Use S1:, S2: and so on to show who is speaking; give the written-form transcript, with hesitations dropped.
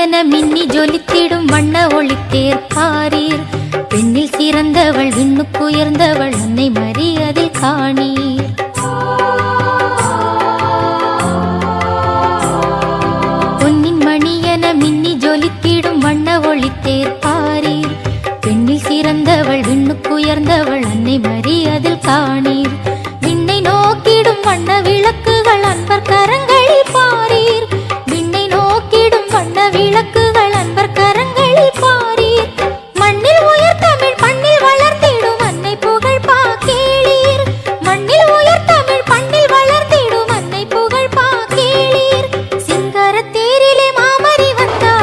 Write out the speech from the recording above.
S1: மணியென மின்னி ஜொலித்திடும் வண்ண ஒளித்தேர் பாரீர். பெண்ணில் சிறந்தவள் விண்ணுக்குயர்ந்தவள் அன்னை மரி அதில் காணீர். பொன்னின் மணியென மின்னி ஜொலித்திடும் வண்ண ஒளித்தேர் பாரீர். பெண்ணில் சிறந்தவள் விண்ணுக்குயர்ந்தவள் அன்னை மரி அதில் காணீர். விண்ணை நோக்கிடும் வண்ண விளக்கு